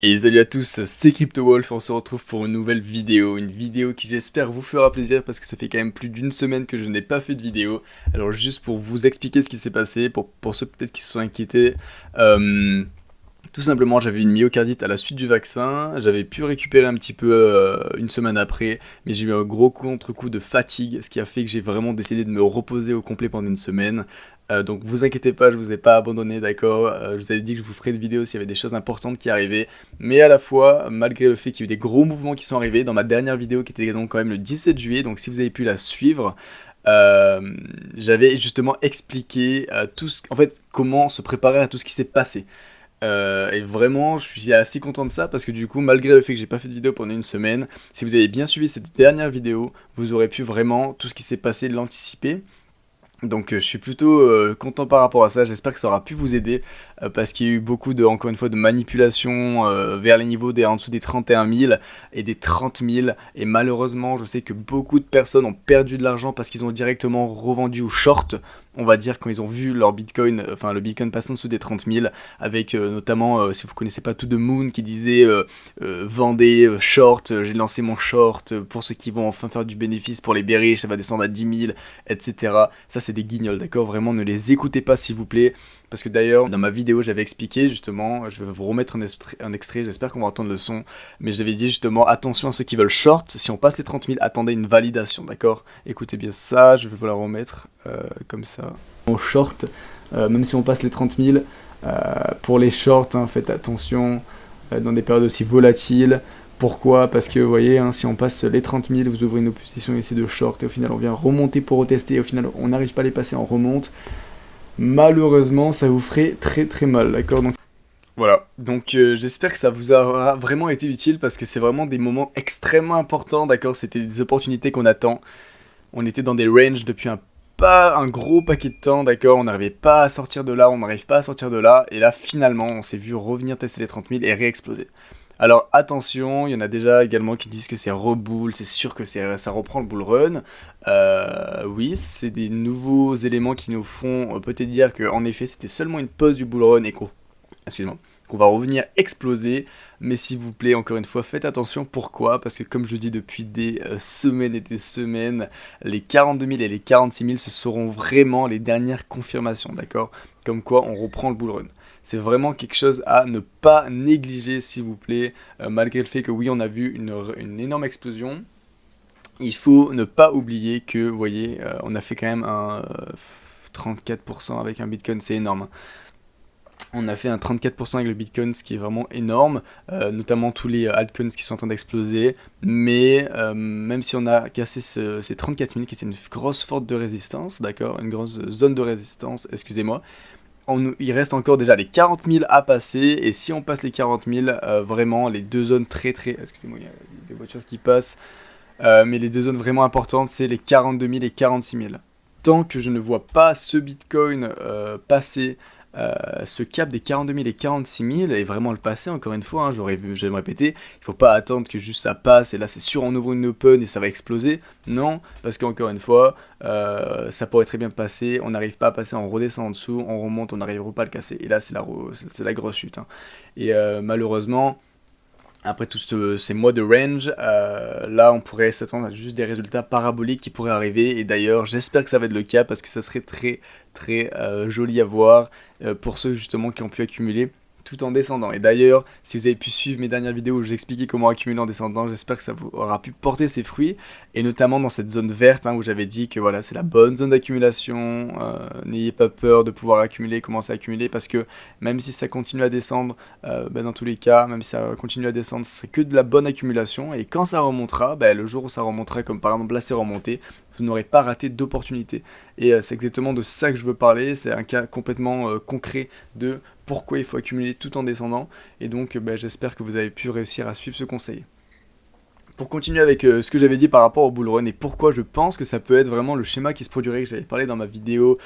Et salut à tous, c'est CryptoWolf, on se retrouve pour une vidéo qui j'espère vous fera plaisir parce que ça fait quand même plus d'une semaine que je n'ai pas fait de vidéo. Alors juste pour vous expliquer ce qui s'est passé, pour ceux peut-être qui se sont inquiétés, euh, tout simplement j'avais une myocardite à la suite du vaccin, j'avais pu récupérer un petit peu une semaine après, mais j'ai eu un gros contre-coup de fatigue, ce qui a fait que j'ai vraiment décidé de me reposer au complet pendant une semaine. Donc vous inquiétez pas, je vous ai pas abandonné, d'accord. Je vous avais dit que je vous ferai des vidéos s'il y avait des choses importantes qui arrivaient. Mais à la fois, malgré le fait qu'il y a eu des gros mouvements qui sont arrivés, dans ma dernière vidéo qui était donc quand même le 17 juillet, donc si vous avez pu la suivre, euh, j'avais justement expliqué en fait, comment se préparer à tout ce qui s'est passé. Et vraiment, je suis assez content de ça parce que du coup, malgré le fait que j'ai pas fait de vidéo pendant une semaine, si vous avez bien suivi cette dernière vidéo, vous aurez pu vraiment tout ce qui s'est passé l'anticiper. Donc je suis plutôt content par rapport à ça, j'espère que ça aura pu vous aider parce qu'il y a eu beaucoup de, encore une fois, de manipulations vers les niveaux en dessous des 31 000 et des 30 000 et malheureusement je sais que beaucoup de personnes ont perdu de l'argent parce qu'ils ont directement revendu au short, on va dire quand ils ont vu leur bitcoin, enfin le bitcoin passer en dessous des 30 000 avec notamment, si vous connaissez pas To The Moon qui disait vendez short, j'ai lancé mon short pour ceux qui vont enfin faire du bénéfice pour les bearish, ça va descendre à 10 000, etc. Ça, c'est des guignols, d'accord. Vraiment, ne les écoutez pas, s'il vous plaît. Parce que d'ailleurs, dans ma vidéo, j'avais expliqué justement, je vais vous remettre un extrait, j'espère qu'on va entendre le son, mais j'avais dit justement, attention à ceux qui veulent short, si on passe les 30 000, attendez une validation, d'accord. Écoutez bien ça, je vais vous la remettre comme ça. Au short, même si on passe les 30 000, pour les shorts, hein, faites attention, dans des périodes aussi volatiles. Pourquoi? Parce que vous voyez, hein, si on passe les 30 000, vous ouvrez une opposition ici de short et au final on vient remonter pour retester et au final on n'arrive pas à les passer, on remonte. Malheureusement, ça vous ferait très très mal, d'accord? Donc voilà, donc j'espère que ça vous aura vraiment été utile parce que c'est vraiment des moments extrêmement importants, d'accord? C'était des opportunités qu'on attend. On était dans des ranges depuis pas un gros paquet de temps, d'accord? On n'arrivait pas à sortir de là, on n'arrive pas à sortir de là, et là finalement on s'est vu revenir tester les 30 000 et réexploser. Alors attention, il y en a déjà également qui disent que c'est reboule, c'est sûr que ça reprend le bull run. Oui, c'est des nouveaux éléments qui nous font peut-être dire qu'en effet c'était seulement une pause du bull run et excusez-moi, qu'on va revenir exploser. Mais s'il vous plaît, encore une fois, faites attention. Pourquoi? Parce que comme je dis depuis des semaines et des semaines, les 42 000 et les 46 000, ce seront vraiment les dernières confirmations, d'accord? Comme quoi on reprend le bull run. C'est vraiment quelque chose à ne pas négliger, s'il vous plaît. Malgré le fait que oui, on a vu une énorme explosion, il faut ne pas oublier que, vous voyez, on a fait quand même un 34% avec un Bitcoin, c'est énorme, hein. On a fait un 34% avec le Bitcoin, ce qui est vraiment énorme, notamment tous les altcoins qui sont en train d'exploser. Mais même si on a cassé ces 34 000, qui était une grosse forte de résistance, d'accord, une grosse zone de résistance, excusez-moi, il reste encore déjà les 40 000 à passer. Et si on passe les 40 000, vraiment les deux zones très très... Excusez-moi, il y a des voitures qui passent. Mais les deux zones vraiment importantes, c'est les 42 000 et 46 000. Tant que je ne vois pas ce Bitcoin passer ce cap des 42 000 et 46 000 et vraiment le passer, encore une fois, hein, je vais me répéter, il faut pas attendre que juste ça passe et là c'est sûr on ouvre une open et ça va exploser. Non, parce qu'encore une fois, ça pourrait très bien passer, on n'arrive pas à passer, on redescend en dessous, on remonte, on n'arrivera pas à le casser. Et là c'est la grosse chute, hein. Et malheureusement, après tous ces mois de range, là on pourrait s'attendre à juste des résultats paraboliques qui pourraient arriver. Et d'ailleurs, j'espère que ça va être le cas parce que ça serait très très joli à voir pour ceux justement qui ont pu accumuler tout en descendant. Et d'ailleurs, si vous avez pu suivre mes dernières vidéos où j'expliquais comment accumuler en descendant, j'espère que ça vous aura pu porter ses fruits. Et notamment dans cette zone verte, hein, où j'avais dit que voilà, c'est la bonne zone d'accumulation. N'ayez pas peur de pouvoir accumuler, commencer à accumuler parce que même si ça continue à descendre, dans tous les cas, même si ça continue à descendre, ce serait que de la bonne accumulation. Et quand ça remontera, le jour où ça remontera, comme par exemple là c'est remonté, vous n'aurez pas raté d'opportunité. Et c'est exactement de ça que je veux parler. C'est un cas complètement concret de pourquoi il faut accumuler tout en descendant. Et donc j'espère que vous avez pu réussir à suivre ce conseil. Pour continuer avec ce que j'avais dit par rapport au bull run et pourquoi je pense que ça peut être vraiment le schéma qui se produirait, que j'avais parlé dans ma vidéo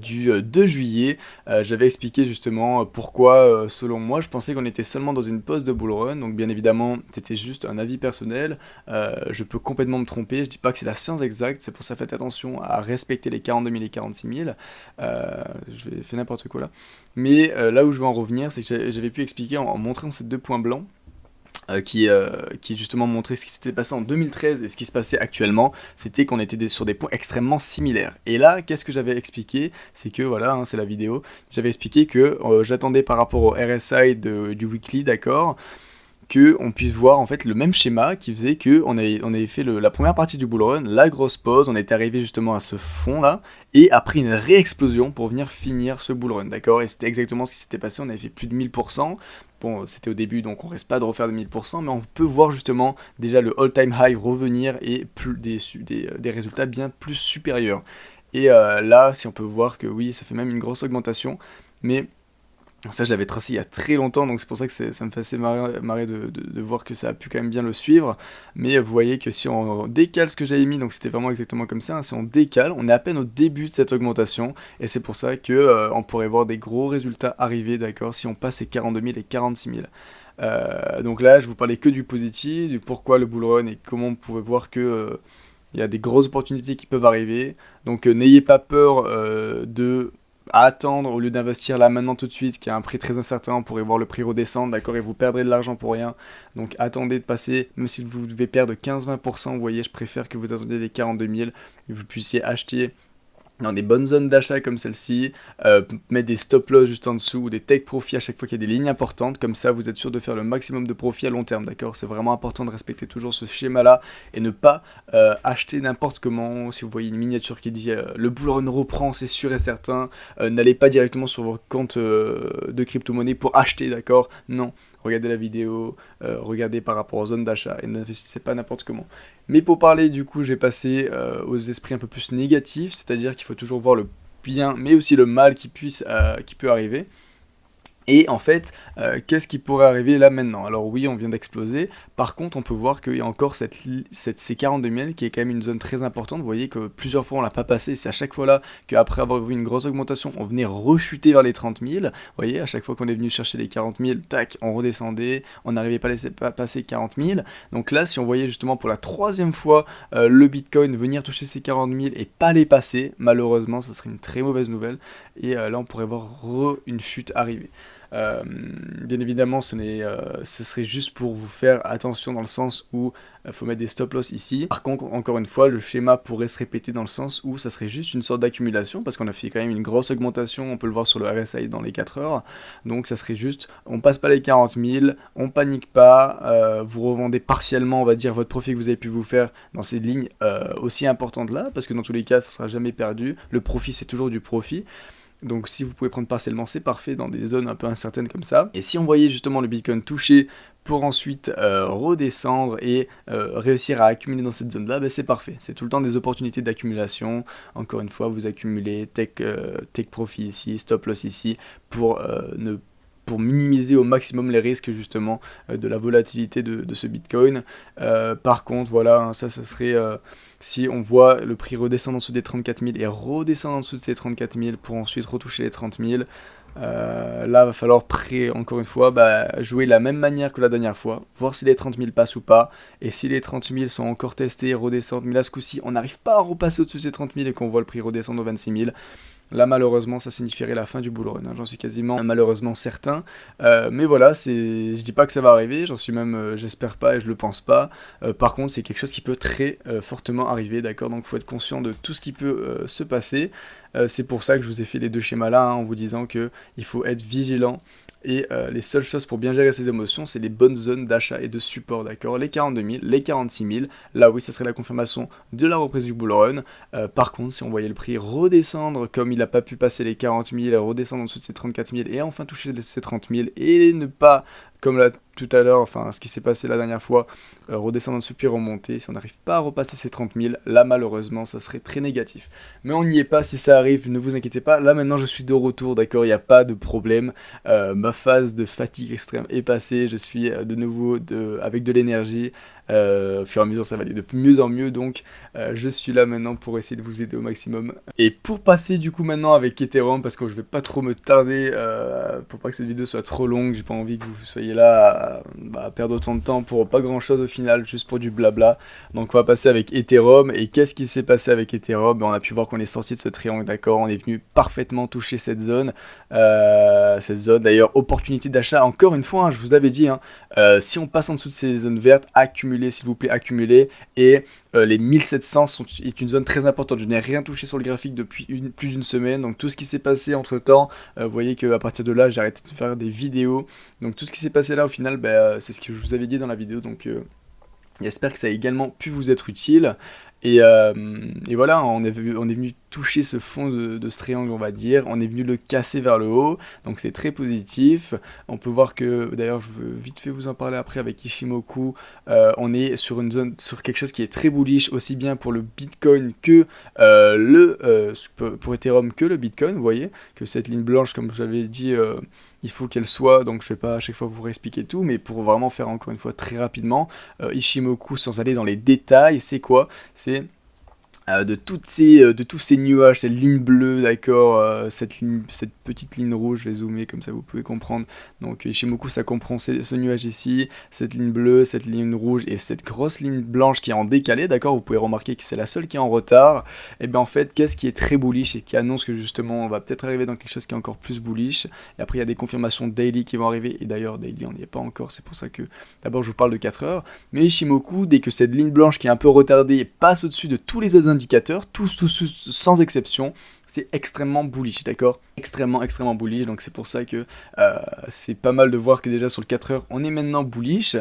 du 2 juillet, j'avais expliqué justement pourquoi selon moi je pensais qu'on était seulement dans une pause de bull run, donc bien évidemment c'était juste un avis personnel, je peux complètement me tromper, je dis pas que c'est la science exacte, c'est pour ça faites attention à respecter les 42 000 et 46 000, je vais faire n'importe quoi là, mais là où je veux en revenir c'est que j'avais pu expliquer en montrant ces deux points blancs, qui justement montrait ce qui s'était passé en 2013 et ce qui se passait actuellement, c'était qu'on était sur des points extrêmement similaires. Et là, qu'est-ce que j'avais expliqué? C'est que, voilà, hein, c'est la vidéo, j'avais expliqué que j'attendais par rapport au RSI du weekly, d'accord, que on puisse voir en fait le même schéma qui faisait que on avait fait la première partie du bull run, la grosse pause, on était arrivé justement à ce fond là, et après une réexplosion pour venir finir ce bull run, d'accord, et c'était exactement ce qui s'était passé, on avait fait plus de 1000%, bon c'était au début donc on reste pas de refaire de 1000%, mais on peut voir justement déjà le all time high revenir et des résultats bien plus supérieurs. Et là si on peut voir que oui ça fait même une grosse augmentation, mais ça, je l'avais tracé il y a très longtemps, donc c'est pour ça que ça me fait assez marrer de voir que ça a pu quand même bien le suivre. Mais vous voyez que si on décale ce que j'avais mis, donc c'était vraiment exactement comme ça, hein, si on décale, on est à peine au début de cette augmentation, et c'est pour ça que on pourrait voir des gros résultats arriver, d'accord, si on passe les 42 000 et 46 000. Donc là, je vous parlais que du positif, du pourquoi le bull run et comment on pouvait voir que il y a des grosses opportunités qui peuvent arriver. Donc n'ayez pas peur de à attendre au lieu d'investir là maintenant tout de suite, qui a un prix très incertain, on pourrait voir le prix redescendre, d'accord, et vous perdrez de l'argent pour rien. Donc attendez de passer, même si vous devez perdre 15-20%, vous voyez, je préfère que vous attendiez les 42 000, que vous puissiez acheter dans des bonnes zones d'achat comme celle-ci, mettre des stop loss juste en dessous ou des take profit à chaque fois qu'il y a des lignes importantes, comme ça vous êtes sûr de faire le maximum de profit à long terme, d'accord? C'est vraiment important de respecter toujours ce schéma-là et ne pas acheter n'importe comment. Si vous voyez une miniature qui dit le bull run reprend, c'est sûr et certain, n'allez pas directement sur votre compte de crypto-monnaie pour acheter, d'accord? Non. Regardez la vidéo, regardez par rapport aux zones d'achat et n'investissez pas n'importe comment. Mais pour parler du coup, j'ai passé aux esprits un peu plus négatifs, c'est-à-dire qu'il faut toujours voir le bien, mais aussi le mal qui peut arriver. Et en fait, qu'est-ce qui pourrait arriver là maintenant? Alors oui, on vient d'exploser. Par contre, on peut voir qu'il y a encore ces 42 000 qui est quand même une zone très importante. Vous voyez que plusieurs fois on l'a pas passé. C'est à chaque fois là qu'après avoir vu une grosse augmentation, on venait rechuter vers les 30 000. Vous voyez, à chaque fois qu'on est venu chercher les 40 000, tac, on redescendait. On n'arrivait pas à passer 40 000. Donc là, si on voyait justement pour la troisième fois le Bitcoin venir toucher ces 40 000 et pas les passer, malheureusement, ça serait une très mauvaise nouvelle. Et là, on pourrait voir une chute arriver. Bien évidemment, ce serait juste pour vous faire attention dans le sens où il faut mettre des stop loss ici. Par contre, encore une fois, le schéma pourrait se répéter dans le sens où ça serait juste une sorte d'accumulation parce qu'on a fait quand même une grosse augmentation, on peut le voir sur le RSI dans les 4 heures. Donc ça serait juste, on passe pas les 40 000, on panique pas, vous revendez partiellement, on va dire, votre profit que vous avez pu vous faire dans ces lignes aussi importantes là, parce que dans tous les cas, ça sera jamais perdu. Le profit, c'est toujours du profit. Donc si vous pouvez prendre partiellement, c'est parfait dans des zones un peu incertaines comme ça. Et si on voyait justement le Bitcoin toucher pour ensuite redescendre et réussir à accumuler dans cette zone-là, ben c'est parfait. C'est tout le temps des opportunités d'accumulation. Encore une fois, vous accumulez take profit ici, stop loss ici, pour minimiser au maximum les risques justement de la volatilité de ce Bitcoin. Par contre, voilà, ça serait si on voit le prix redescendre en dessous des 34 000 et redescendre en dessous de ces 34 000 pour ensuite retoucher les 30 000. Là, va falloir encore une fois, jouer de la même manière que la dernière fois, voir si les 30 000 passent ou pas, et si les 30 000 sont encore testés, redescendent, mais là ce coup-ci, on n'arrive pas à repasser au-dessus de ces 30 000 et qu'on voit le prix redescendre aux 26 000, là malheureusement ça signifierait la fin du bull run, hein, j'en suis quasiment malheureusement certain, mais voilà, je dis pas que ça va arriver, j'en suis même, j'espère pas et je le pense pas, par contre c'est quelque chose qui peut très fortement arriver, d'accord, donc il faut être conscient de tout ce qui peut se passer, c'est pour ça que je vous ai fait les deux schémas là, hein, en vous disant que il faut être vigilant. Et les seules choses pour bien gérer ses émotions, c'est les bonnes zones d'achat et de support, d'accord? Les 42 000, les 46 000, là oui, ça serait la confirmation de la reprise du bull run. Par contre, si on voyait le prix redescendre, comme il n'a pas pu passer les 40 000, redescendre en dessous de ces 34 000 et enfin toucher ces 30 000 et ne pas, comme là tout à l'heure, enfin ce qui s'est passé la dernière fois, redescendre en dessous puis remonter, si on n'arrive pas à repasser ces 30 000, là malheureusement ça serait très négatif. Mais on n'y est pas, si ça arrive, ne vous inquiétez pas, là maintenant je suis de retour, d'accord, il n'y a pas de problème, ma phase de fatigue extrême est passée, je suis de nouveau avec de l'énergie, Au fur et à mesure ça va aller de mieux en mieux, donc je suis là maintenant pour essayer de vous aider au maximum. Et pour passer du coup maintenant avec Ethereum, parce que je vais pas trop me tarder, pour pas que cette vidéo soit trop longue, j'ai pas envie que vous soyez là à perdre autant de temps pour pas grand chose au final, juste pour du blabla. Donc on va passer avec Ethereum, et qu'est-ce qui s'est passé avec Ethereum? On a pu voir qu'on est sorti de ce triangle, d'accord, on est venu parfaitement toucher cette zone d'ailleurs, opportunité d'achat, encore une fois, hein, je vous avais dit, hein, si on passe en dessous de ces zones vertes, accumulez s'il vous plaît, accumulez, et les 1700 est une zone très importante. Je n'ai rien touché sur le graphique depuis plus d'une semaine, donc tout ce qui s'est passé entre temps, vous voyez qu'à partir de là j'ai arrêté de faire des vidéos, donc tout ce qui s'est passé là au final, c'est ce que je vous avais dit dans la vidéo, donc j'espère que ça a également pu vous être utile. Et voilà, on est venu toucher ce fond de ce triangle, on va dire. On est venu le casser vers le haut, donc c'est très positif. On peut voir que, d'ailleurs, je veux vite fait vous en parler après avec Ishimoku. On est sur une zone, sur quelque chose qui est très bullish, aussi bien pour le Bitcoin que pour Ethereum que le Bitcoin. Vous voyez que cette ligne blanche, comme je l'avais dit, il faut qu'elle soit, donc je ne vais pas à chaque fois vous réexpliquer tout, mais pour vraiment faire encore une fois très rapidement, Ishimoku, sans aller dans les détails, c'est quoi? C'est de tous ces nuages, cette ligne bleue, d'accord, cette petite ligne rouge, je vais zoomer comme ça vous pouvez comprendre. Donc Ishimoku, ça comprend ce nuage ici, cette ligne bleue, cette ligne rouge et cette grosse ligne blanche qui est en décalé, d'accord. Vous pouvez remarquer que c'est la seule qui est en retard. Et bien en fait, qu'est-ce qui est très bullish et qui annonce que justement on va peut-être arriver dans quelque chose qui est encore plus bullish. Et après il y a des confirmations daily qui vont arriver, et d'ailleurs daily on n'y est pas encore, c'est pour ça que d'abord je vous parle de 4 heures. Mais Ishimoku, dès que cette ligne blanche qui est un peu retardée passe au-dessus de tous les autres indicateurs, tous sans exception, c'est extrêmement bullish, d'accord? Extrêmement bullish, donc c'est pour ça que c'est pas mal de voir que déjà sur le 4 heures, on est maintenant bullish.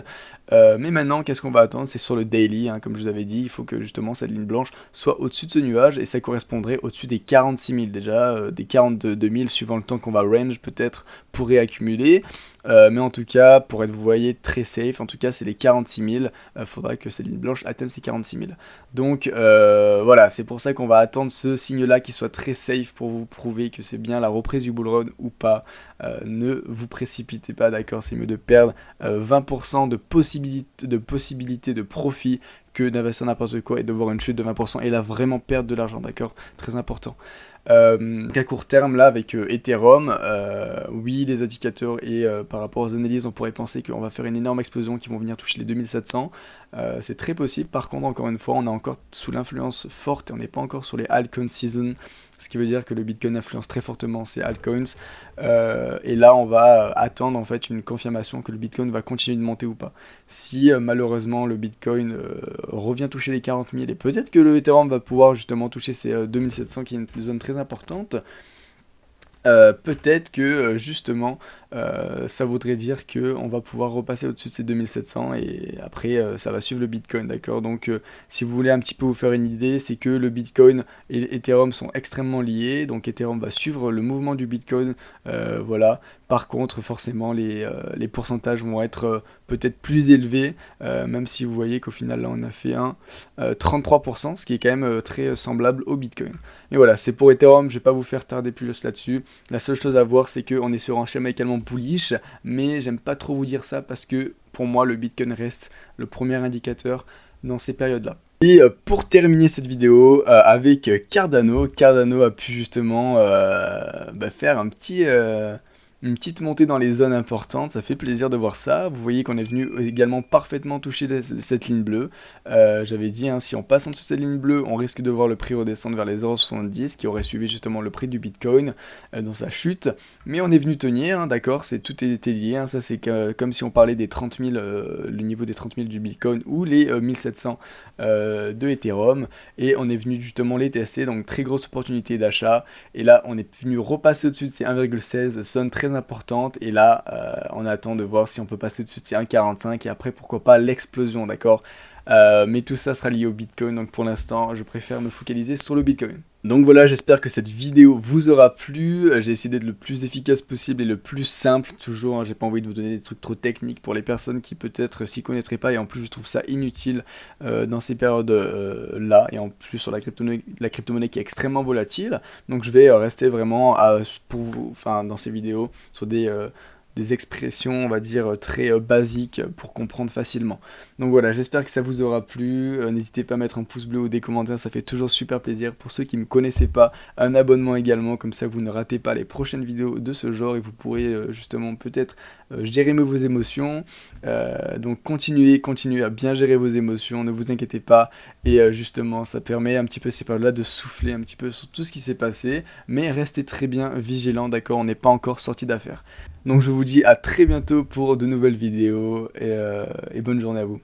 Mais maintenant, qu'est-ce qu'on va attendre? C'est sur le daily, hein, comme je vous avais dit, il faut que justement cette ligne blanche soit au-dessus de ce nuage, et ça correspondrait au-dessus des 46 000 déjà, des 42 000 suivant le temps qu'on va range peut-être pourrait accumuler. Mais en tout cas, pour être, vous voyez, très safe, en tout cas c'est les 46 000, faudra que cette ligne blanche atteigne ces 46 000. Donc voilà, c'est pour ça qu'on va attendre ce signe-là qui soit très safe pour vous prouver que c'est bien la reprise du bull run ou pas. Ne vous précipitez pas, d'accord, c'est mieux de perdre 20% de possibilité de profit que d'investir n'importe quoi et de voir une chute de 20% et là vraiment perdre de l'argent, d'accord, très important. À court terme là avec Ethereum, oui les indicateurs et par rapport aux analyses on pourrait penser qu'on va faire une énorme explosion qui vont venir toucher les 2700, c'est très possible. Par contre encore une fois on est encore sous l'influence forte et on n'est pas encore sur les altcoin season, ce qui veut dire que le Bitcoin influence très fortement ces altcoins, et là on va attendre en fait une confirmation que le Bitcoin va continuer de monter ou pas. Si malheureusement le Bitcoin revient toucher les 40 000 et peut-être que le Ethereum va pouvoir justement toucher ces 2700 qui est une zone très importante, peut-être que justement ça voudrait dire qu'on va pouvoir repasser au-dessus de ces 2700 et après ça va suivre le Bitcoin, d'accord. Donc si vous voulez un petit peu vous faire une idée, c'est que le Bitcoin et Ethereum sont extrêmement liés, donc Ethereum va suivre le mouvement du Bitcoin, voilà. Par contre forcément les pourcentages vont être peut-être plus élevés, même si vous voyez qu'au final là on a fait un 33%, ce qui est quand même très semblable au Bitcoin. Mais voilà, c'est pour Ethereum, je vais pas vous faire tarder plus là-dessus. La seule chose à voir, c'est qu'on est sur un schéma également bullish, mais j'aime pas trop vous dire ça parce que pour moi, le Bitcoin reste le premier indicateur dans ces périodes-là. Et pour terminer cette vidéo avec Cardano, Cardano a pu justement faire une petite montée dans les zones importantes, ça fait plaisir de voir ça. Vous voyez qu'on est venu également parfaitement toucher cette ligne bleue. J'avais dit, hein, si on passe en dessous de cette ligne bleue, on risque de voir le prix redescendre vers les 0,70, qui aurait suivi justement le prix du Bitcoin dans sa chute. Mais on est venu tenir, hein, d'accord, tout était lié. Hein, ça c'est comme si on parlait des 30 000, le niveau des 30 000 du Bitcoin ou les 1700 de Ethereum. Et on est venu justement les tester, donc très grosse opportunité d'achat. Et là, on est venu repasser au-dessus de ces 1,16, zone très importante, et là on attend de voir si on peut passer dessus de ces 1,45 et après pourquoi pas l'explosion, d'accord. Mais tout ça sera lié au Bitcoin, donc pour l'instant je préfère me focaliser sur le Bitcoin. Donc voilà, j'espère que cette vidéo vous aura plu. J'ai essayé d'être le plus efficace possible et le plus simple, toujours, hein, j'ai pas envie de vous donner des trucs trop techniques pour les personnes qui peut-être s'y connaîtraient pas, et en plus je trouve ça inutile dans ces périodes là, et en plus sur la crypto-monnaie qui est extrêmement volatile. Donc je vais rester vraiment pour vous, enfin dans ces vidéos sur des expressions, on va dire, très basiques pour comprendre facilement. Donc voilà, j'espère que ça vous aura plu. N'hésitez pas à mettre un pouce bleu ou des commentaires, ça fait toujours super plaisir. Pour ceux qui ne me connaissaient pas, un abonnement également, comme ça vous ne ratez pas les prochaines vidéos de ce genre et vous pourrez justement peut-être gérer mieux vos émotions. Donc continuez à bien gérer vos émotions, ne vous inquiétez pas. Et justement, ça permet un petit peu ces périodes-là de souffler un petit peu sur tout ce qui s'est passé, mais restez très bien vigilants, d'accord, on n'est pas encore sorti d'affaire. Donc je vous dis à très bientôt pour de nouvelles vidéos et bonne journée à vous.